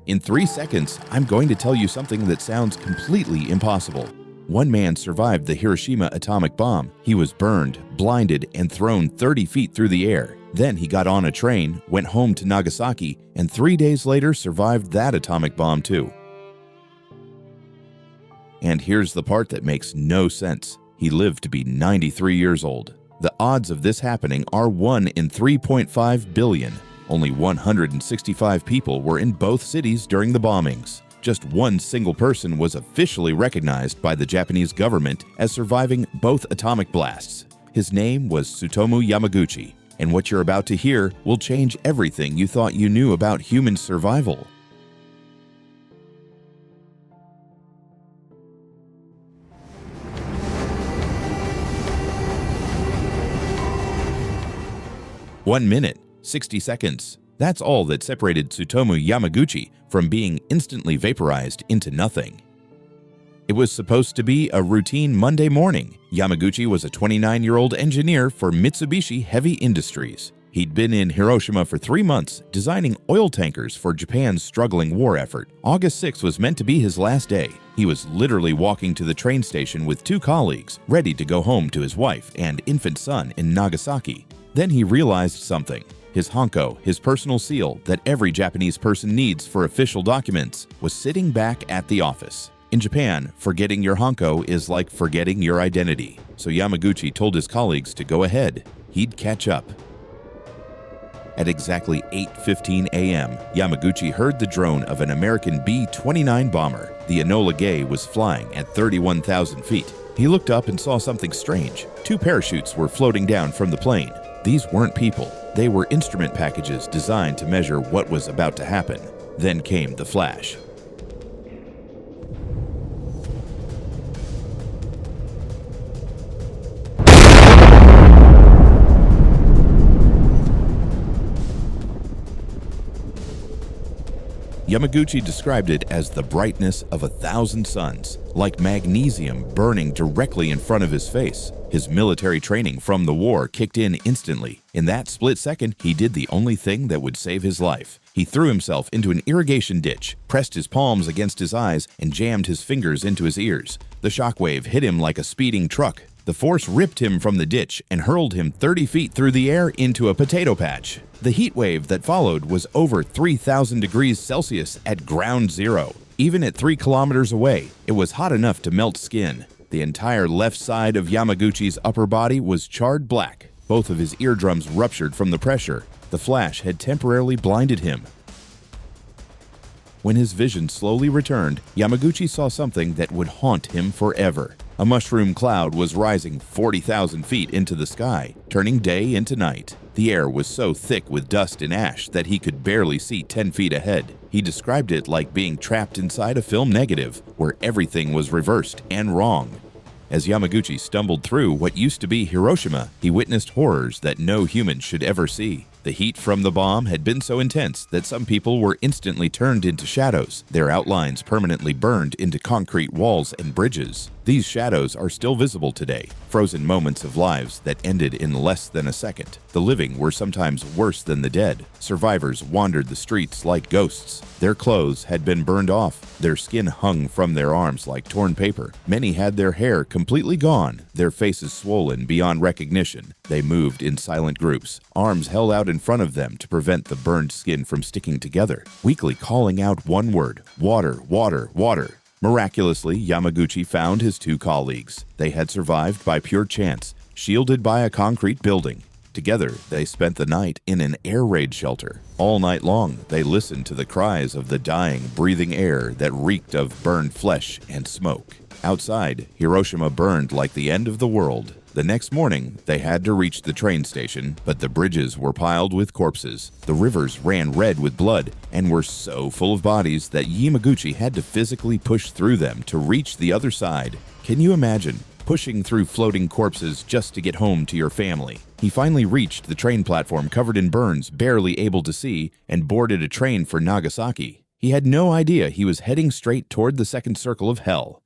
In 3 seconds, I'm going to tell you something that sounds completely impossible. One man survived the Hiroshima atomic bomb. He was burned, blinded, and thrown 30 feet through the air. Then he got on a train, went home to Nagasaki, and 3 days later survived that atomic bomb too. And here's the part that makes no sense. He lived to be 93 years old. The odds of this happening are 1 in 3.5 billion. Only 165 people were in both cities during the bombings. Just one single person was officially recognized by the Japanese government as surviving both atomic blasts. His name was Tsutomu Yamaguchi, and what you're about to hear will change everything you thought you knew about human survival. One minute, 60 seconds. That's all that separated Tsutomu Yamaguchi from being instantly vaporized into nothing. It was supposed to be a routine Monday morning. Yamaguchi was a 29-year-old engineer for Mitsubishi Heavy Industries. He'd been in Hiroshima for 3 months, designing oil tankers for Japan's struggling war effort. August 6 was meant to be his last day. He was literally walking to the train station with 2 colleagues, ready to go home to his wife and infant son in Nagasaki. Then he realized something. His hanko, his personal seal that every Japanese person needs for official documents, was sitting back at the office. In Japan, forgetting your hanko is like forgetting your identity. So Yamaguchi told his colleagues to go ahead. He'd catch up. At exactly 8:15 a.m., Yamaguchi heard the drone of an American B-29 bomber. The Enola Gay was flying at 31,000 feet. He looked up and saw something strange. 2 parachutes were floating down from the plane. These weren't people. They were instrument packages designed to measure what was about to happen. Then came the flash. Yamaguchi described it as the brightness of 1,000 suns, like magnesium burning directly in front of his face. His military training from the war kicked in instantly. In that split second, he did the only thing that would save his life. He threw himself into an irrigation ditch, pressed his palms against his eyes, and jammed his fingers into his ears. The shockwave hit him like a speeding truck. The force ripped him from the ditch and hurled him 30 feet through the air into a potato patch. The heat wave that followed was over 3,000 degrees Celsius at ground zero. Even at 3 kilometers away, it was hot enough to melt skin. The entire left side of Yamaguchi's upper body was charred black. Both of his eardrums ruptured from the pressure. The flash had temporarily blinded him. When his vision slowly returned, Yamaguchi saw something that would haunt him forever. A mushroom cloud was rising 40,000 feet into the sky, turning day into night. The air was so thick with dust and ash that he could barely see 10 feet ahead. He described it like being trapped inside a film negative, where everything was reversed and wrong. As Yamaguchi stumbled through what used to be Hiroshima, he witnessed horrors that no human should ever see. The heat from the bomb had been so intense that some people were instantly turned into shadows, their outlines permanently burned into concrete walls and bridges. These shadows are still visible today, frozen moments of lives that ended in less than a second. The living were sometimes worse than the dead. Survivors wandered the streets like ghosts. Their clothes had been burned off. Their skin hung from their arms like torn paper. Many had their hair completely gone, their faces swollen beyond recognition. They moved in silent groups, arms held out in front of them to prevent the burned skin from sticking together, weakly calling out one word: water, water, water. Miraculously, Yamaguchi found his 2 colleagues. They had survived by pure chance, shielded by a concrete building. Together, they spent the night in an air raid shelter. All night long, they listened to the cries of the dying, breathing air that reeked of burned flesh and smoke. Outside, Hiroshima burned like the end of the world. The next morning, they had to reach the train station, but the bridges were piled with corpses. The rivers ran red with blood and were so full of bodies that Yamaguchi had to physically push through them to reach the other side. Can you imagine pushing through floating corpses just to get home to your family? He finally reached the train platform covered in burns, barely able to see, and boarded a train for Nagasaki. He had no idea he was heading straight toward the second circle of hell.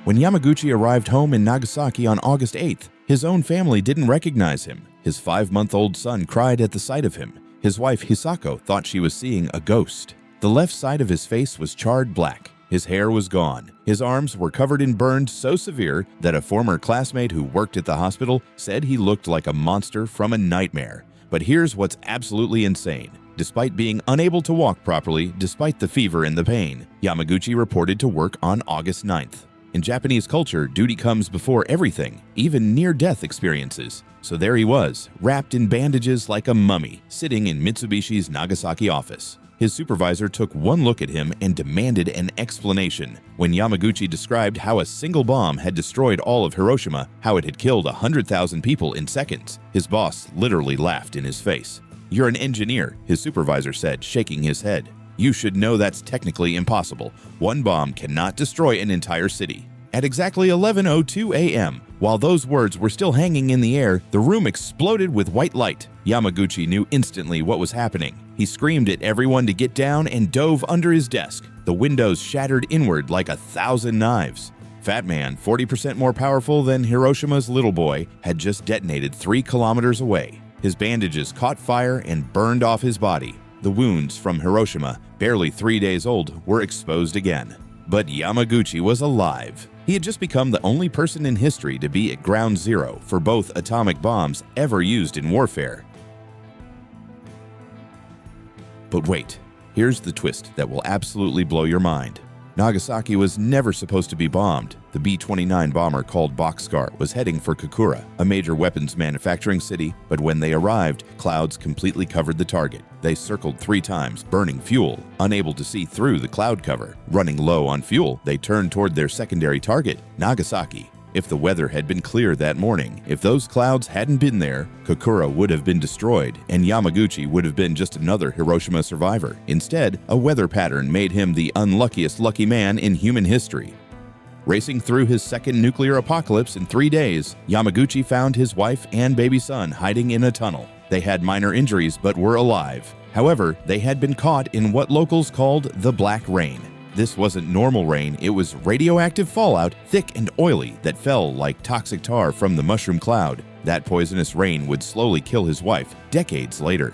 When Yamaguchi arrived home in Nagasaki on August 8th, his own family didn't recognize him. His 5-month-old son cried at the sight of him. His wife Hisako thought she was seeing a ghost. The left side of his face was charred black. His hair was gone. His arms were covered in burns so severe that a former classmate who worked at the hospital said he looked like a monster from a nightmare. But here's what's absolutely insane. Despite being unable to walk properly, despite the fever and the pain, Yamaguchi reported to work on August 9th. In Japanese culture, duty comes before everything, even near-death experiences. So there he was, wrapped in bandages like a mummy, sitting in Mitsubishi's Nagasaki office. His supervisor took one look at him and demanded an explanation. When Yamaguchi described how a single bomb had destroyed all of Hiroshima, how it had killed 100,000 people in seconds, his boss literally laughed in his face. "You're an engineer," his supervisor said, shaking his head. "You should know that's technically impossible. One bomb cannot destroy an entire city." At exactly 11:02 a.m., while those words were still hanging in the air, the room exploded with white light. Yamaguchi knew instantly what was happening. He screamed at everyone to get down and dove under his desk. The windows shattered inward like 1,000 knives. Fat Man, 40% more powerful than Hiroshima's little boy, had just detonated 3 kilometers away. His bandages caught fire and burned off his body. The wounds from Hiroshima, barely 3 days old, were exposed again. But Yamaguchi was alive. He had just become the only person in history to be at ground zero for both atomic bombs ever used in warfare. But wait, here's the twist that will absolutely blow your mind. Nagasaki was never supposed to be bombed. The B-29 bomber called Boxcar was heading for Kokura, a major weapons manufacturing city, but when they arrived, clouds completely covered the target. They circled 3 times, burning fuel. Unable to see through the cloud cover, running low on fuel, they turned toward their secondary target, Nagasaki. If the weather had been clear that morning, if those clouds hadn't been there, Kokura would have been destroyed, and Yamaguchi would have been just another Hiroshima survivor. Instead, a weather pattern made him the unluckiest lucky man in human history. Racing through his second nuclear apocalypse in 3 days, Yamaguchi found his wife and baby son hiding in a tunnel. They had minor injuries but were alive. However, they had been caught in what locals called the Black Rain. This wasn't normal rain, it was radioactive fallout, thick and oily, that fell like toxic tar from the mushroom cloud. That poisonous rain would slowly kill his wife decades later.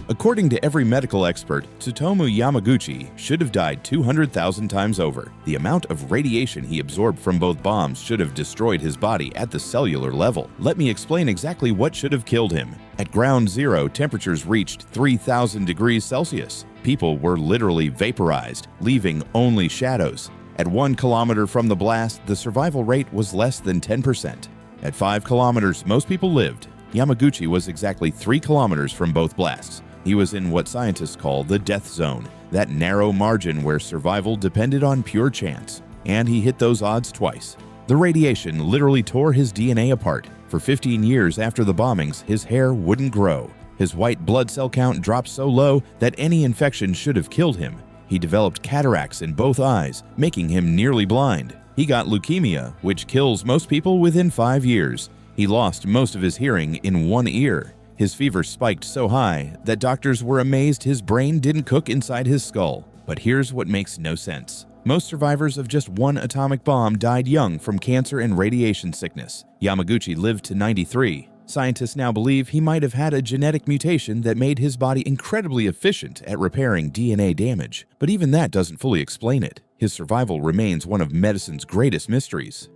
According to every medical expert, Tsutomu Yamaguchi should have died 200,000 times over. The amount of radiation he absorbed from both bombs should have destroyed his body at the cellular level. Let me explain exactly what should have killed him. At ground zero, temperatures reached 3,000 degrees Celsius. People were literally vaporized, leaving only shadows. At 1 kilometer from the blast, the survival rate was less than 10%. At 5 kilometers, most people lived. Yamaguchi was exactly 3 kilometers from both blasts. He was in what scientists call the death zone, that narrow margin where survival depended on pure chance. And he hit those odds twice. The radiation literally tore his DNA apart. For 15 years after the bombings, his hair wouldn't grow. His white blood cell count dropped so low that any infection should have killed him. He developed cataracts in both eyes, making him nearly blind. He got leukemia, which kills most people within 5 years. He lost most of his hearing in one ear. His fever spiked so high that doctors were amazed his brain didn't cook inside his skull. But here's what makes no sense. Most survivors of just one atomic bomb died young from cancer and radiation sickness. Yamaguchi lived to 93. Scientists now believe he might have had a genetic mutation that made his body incredibly efficient at repairing DNA damage. But even that doesn't fully explain it. His survival remains one of medicine's greatest mysteries.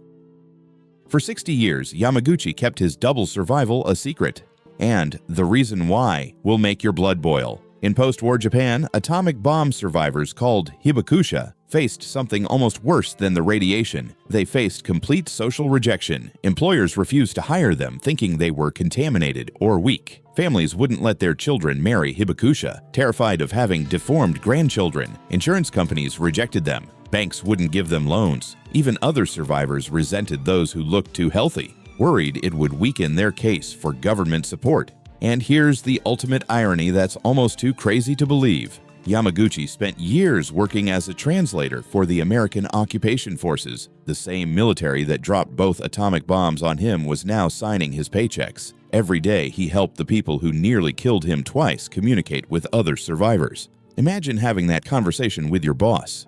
For 60 years, Yamaguchi kept his double survival a secret. And the reason why will make your blood boil. In post-war Japan, atomic bomb survivors called hibakusha faced something almost worse than the radiation. They faced complete social rejection. Employers refused to hire them, thinking they were contaminated or weak. Families wouldn't let their children marry hibakusha, terrified of having deformed grandchildren. Insurance companies rejected them. Banks wouldn't give them loans. Even other survivors resented those who looked too healthy, worried it would weaken their case for government support. And here's the ultimate irony that's almost too crazy to believe. Yamaguchi spent years working as a translator for the American occupation forces. The same military that dropped both atomic bombs on him was now signing his paychecks. Every day he helped the people who nearly killed him twice communicate with other survivors. Imagine having that conversation with your boss.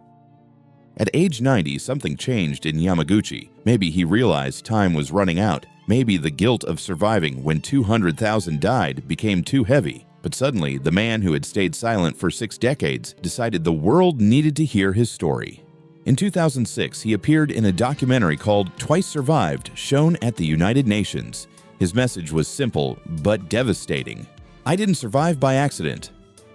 At age 90, something changed in Yamaguchi. Maybe he realized time was running out. Maybe the guilt of surviving when 200,000 died became too heavy. But suddenly, the man who had stayed silent for 6 decades decided the world needed to hear his story. In 2006, he appeared in a documentary called Twice Survived, shown at the United Nations. His message was simple, but devastating. I didn't survive by accident.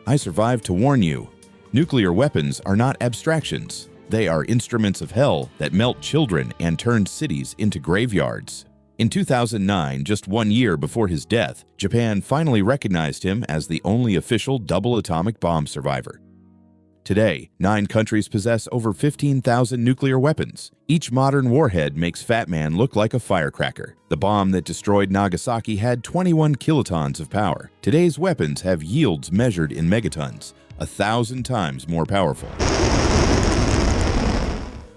I survived to warn you. Nuclear weapons are not abstractions. They are instruments of hell that melt children and turn cities into graveyards. In 2009, just 1 year before his death, Japan finally recognized him as the only official double atomic bomb survivor. Today, 9 countries possess over 15,000 nuclear weapons. Each modern warhead makes Fat Man look like a firecracker. The bomb that destroyed Nagasaki had 21 kilotons of power. Today's weapons have yields measured in megatons, 1,000 times more powerful.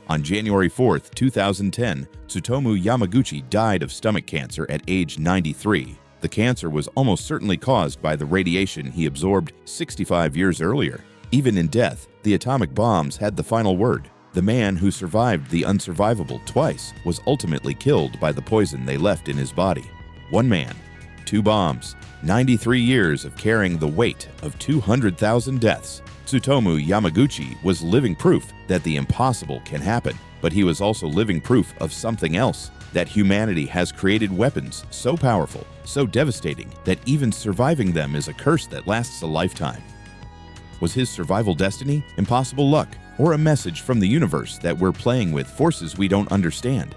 On January 4, 2010, Tsutomu Yamaguchi died of stomach cancer at age 93. The cancer was almost certainly caused by the radiation he absorbed 65 years earlier. Even in death, the atomic bombs had the final word. The man who survived the unsurvivable twice was ultimately killed by the poison they left in his body. 1 man, 2 bombs, 93 years of carrying the weight of 200,000 deaths. Tsutomu Yamaguchi was living proof that the impossible can happen, but he was also living proof of something else, that humanity has created weapons so powerful, so devastating, that even surviving them is a curse that lasts a lifetime. Was his survival destiny, impossible luck, or a message from the universe that we're playing with forces we don't understand?